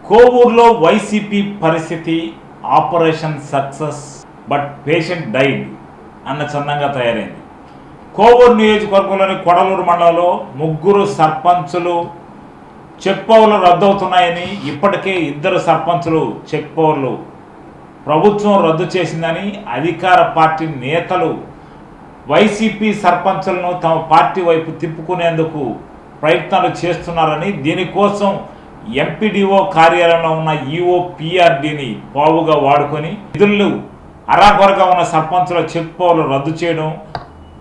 కోవూరులో YCP పరిస్థితి operation success but patient died అన్న చందంగా తయారైంది. కోవూరు నియోజకవర్గంలోని కొడలూరు మండలంలో ముగ్గురు సర్పంచులు చెక్ పవర్లు రద్దవుతున్నాయని, ఇప్పటికే ఇద్దరు సర్పంచులు చెక్ పవర్లు ప్రభుత్వం రద్దు చేసిందని అధికార పార్టీ నేతలు వైసీపీ సర్పంచులను తమ పార్టీ వైపు తిప్పుకునేందుకు ప్రయత్నాలు చేస్తున్నారని, దీనికోసం ఎంపీడీఓ కార్యాలయంలో ఉన్న ఈఓపీఆర్డీని పావుగా వాడుకొని నిధులు అరాకొరగా ఉన్న సర్పంచుల చెక్ పవర్లు రద్దు చేయడం,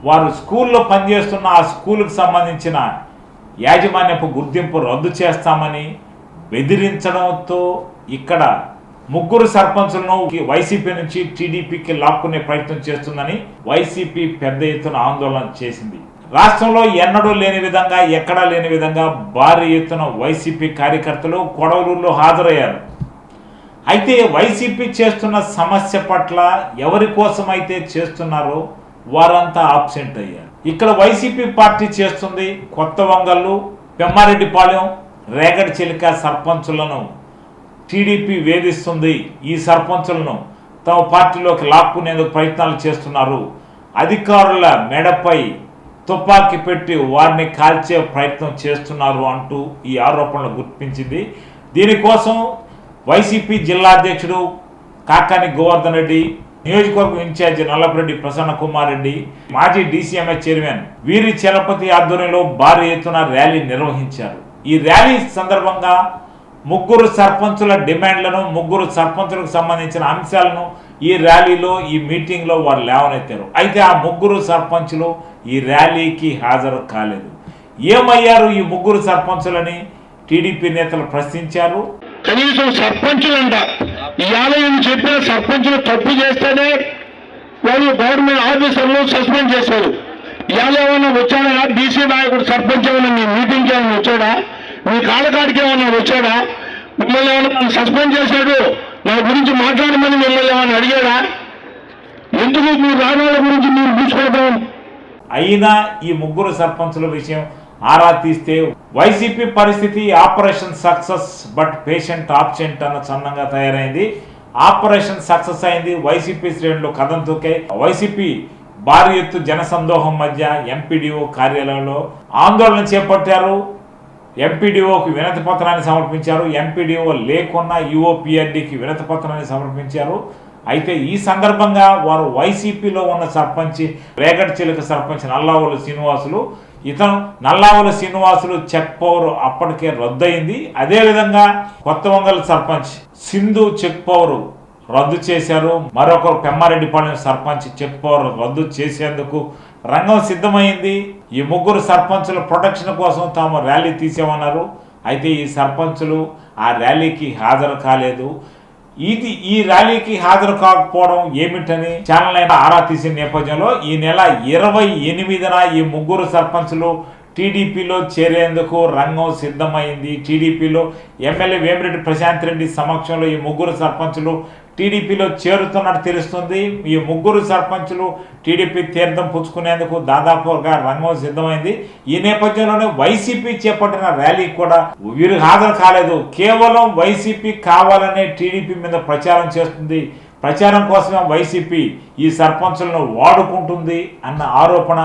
వారు స్కూల్లో పనిచేస్తున్న ఆ స్కూలుకు సంబంధించిన యాజమాన్యపు గుర్తింపు రద్దు చేస్తామని బెదిరించడంతో ఇక్కడ ముగ్గురు సర్పంచులను వైసీపీ నుంచి టీడీపీకి లాక్కునే ప్రయత్నం చేస్తుందని వైసీపీ పెద్ద ఎత్తున ఆందోళన చేసింది. రాష్ట్రంలో ఎన్నడూ లేని విధంగా, ఎక్కడా లేని విధంగా భారీ ఎత్తున వైసీపీ కార్యకర్తలు కొడవలూరులో హాజరయ్యారు. అయితే వైసీపీ చేస్తున్న సమస్య పట్ల ఎవరి కోసం అయితే చేస్తున్నారో వారంతా ఆబ్సెంట్ అయ్యారు. ఇక్కడ వైసీపీ పార్టీ చేస్తుంది కొత్త వంగళ్ళు, పెమ్మారెడ్డిపాలెం, రేగడి చిలిక సర్పంచులను టీడీపీ వేధిస్తుంది. ఈ సర్పంచులను తమ పార్టీలోకి లాక్కునేందుకు ప్రయత్నాలు చేస్తున్నారు. అధికారుల మెడపై తుపాకీ పెట్టి వారిని కాల్చే ప్రయత్నం చేస్తున్నారు అంటూ ఈ ఆరోపణలు గుర్తించింది. దీనికోసం వైసీపీ జిల్లా అధ్యక్షుడు కాకాని గోవర్ధన్ రెడ్డి, నియోజకవర్గం ఇన్ఛార్జి నల్లపురెడ్డి ప్రసన్న కుమార్ రెడ్డి, మాజీ డీసీఎంఎస్ చైర్మన్ వీరి చలపతి ఆధ్వర్యంలో భారీ ఎత్తున ర్యాలీ నిర్వహించారు. ఈ ర్యాలీ సందర్భంగా ముగ్గురు సర్పంచుల డిమాండ్లను, ముగ్గురు సర్పంచులకు సంబంధించిన అంశాలను ఈ ర్యాలీలో, ఈ మీటింగ్లో వారు లేవనెత్తారు. అయితే ఆ ముగ్గురు సర్పంచులు ఈ ర్యాలీకి హాజరు కాలేదు. ఏమయ్యారు ఈ ముగ్గురు సర్పంచులని టీడీపీ నేతలు ప్రశ్నించారు. కనీసం సర్పంచులంట ఇవాళ చెప్పిన సర్పంచులు తప్పు చేస్తేనే వాళ్ళు గవర్నమెంట్ ఆఫీసర్లు సస్పెండ్ చేశారు. ఇవాళ ఏమన్నా వచ్చాడా డీసీ నాయకుడు సర్పంచ్ ఏమన్నా మీ మీటింగ్కి ఏమైనా వచ్చాడా, మీ కాళ్ళకాడికి ఏమన్నా వచ్చాడా, మిమ్మల్ని ఏమన్నా సస్పెండ్ చేశాడు, నా గురించి మాట్లాడమని మిమ్మల్ని ఏమన్నా అడిగాడా? ఎందుకు మీ రాజాల గురించి మీరు చూసుకోవడం? అయినా ఈ ముగ్గురు సర్పంచుల విషయం ఆరా తీస్తే వైసీపీ పరిస్థితి operation success but patient absent అన్న చందంగా తయారైంది. ఆపరేషన్ సక్సెస్ అయింది. వైసీపీ శ్రేణులు కథం తొక్కాయి. వైసీపీ భారీ ఎత్తు జనసందోహం మధ్య ఎంపీడీఓ కార్యాలయంలో ఆందోళన చేపట్టారు. ఎంపీడీఓకి వినతి పత్రాన్ని సమర్పించారు. ఎంపీడీఓ లేకున్నా ఈఓపీఆర్డీకి వినతి పత్రాన్ని సమర్పించారు. అయితే ఈ సందర్భంగా వారు వైసీపీలో ఉన్న సర్పంచ్ రేగడి చిలుక సర్పంచ్ నల్లావుల శ్రీనివాసులు, ఇతను నల్లావుల శ్రీనివాసులు చెక్ పవర్ అప్పటికే రద్దయింది. అదేవిధంగా కొత్త వంగల సర్పంచ్ సింధు చెక్ పవర్ రద్దు చేశారు. మరొకరు పెమ్మారెడ్డిపాలెం సర్పంచ్ చెక్ పవర్ రద్దు చేసేందుకు రంగం సిద్ధమైంది. ఈ ముగ్గురు సర్పంచుల ప్రొటెక్షన్ కోసం తాము ర్యాలీ తీసామన్నారు. అయితే ఈ సర్పంచులు ఆ ర్యాలీకి హాజరు కాలేదు. ఈ ర్యాలీకి హాజరు కాకపోవడం ఏమిటని ఛానల్ అయినా ఆరా తీసిన నేపథ్యంలో ఈ నెల 28న ఈ ముగ్గురు సర్పంచులు టీడీపీలో చేరేందుకు రంగం సిద్ధమైంది. టీడీపీలో ఎమ్మెల్యే వేమిరెడ్డి ప్రశాంత్ రెడ్డి సమక్షంలో ఈ ముగ్గురు సర్పంచులు టీడీపీలో చేరుతున్నట్టు తెలుస్తుంది. ఈ ముగ్గురు సర్పంచులు టీడీపీ తీర్థం పుచ్చుకునేందుకు దాదాపుగా రంగం సిద్ధమైంది. ఈ నేపథ్యంలోనే వైసీపీ చేపట్టిన ర్యాలీ కూడా వీరు హాజరు కాలేదు. కేవలం వైసీపీ కావాలనే టీడీపీ మీద ప్రచారం చేస్తుంది. ప్రచారం కోసమే వైసీపీ ఈ సర్పంచులను వాడుకుంటుంది అన్న ఆరోపణ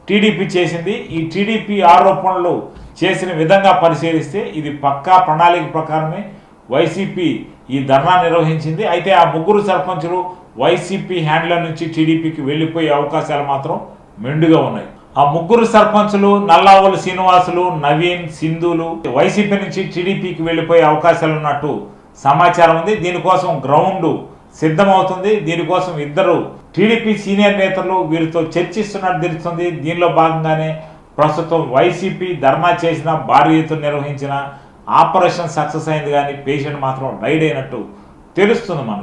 టీడీపీ చేసింది. ఈ టీడీపీ ఆరోపణలు చేసిన విధంగా పరిశీలిస్తే ఇది పక్కా ప్రణాళిక ప్రకారమే వైసీపీ ఈ ధర్నా నిర్వహించింది. అయితే ఆ ముగ్గురు సర్పంచులు వైసీపీ హ్యాండ్ల నుంచి టీడీపీకి వెళ్ళిపోయే అవకాశాలు మాత్రం మెండుగా ఉన్నాయి. ఆ ముగ్గురు సర్పంచులు నల్లావుల శ్రీనివాసులు, నవీన్, సింధులు వైసీపీ నుంచి టీడీపీకి వెళ్ళిపోయే అవకాశాలు ఉన్నట్టు సమాచారం ఉంది. దీనికోసం గ్రౌండ్ సిద్ధమవుతుంది. దీనికోసం ఇద్దరు టీడీపీ సీనియర్ నేతలు వీరితో చర్చిస్తున్నట్టు తెలుస్తుంది. దీనిలో భాగంగానే ప్రస్తుతం వైసీపీ ధర్నా చేసిన, భారీ ఎత్తున నిర్వహించిన ఆపరేషన్ సక్సెస్ అయింది, కానీ పేషెంట్ మాత్రం డైడ్ అయినట్టు తెలుస్తుంది మనకు.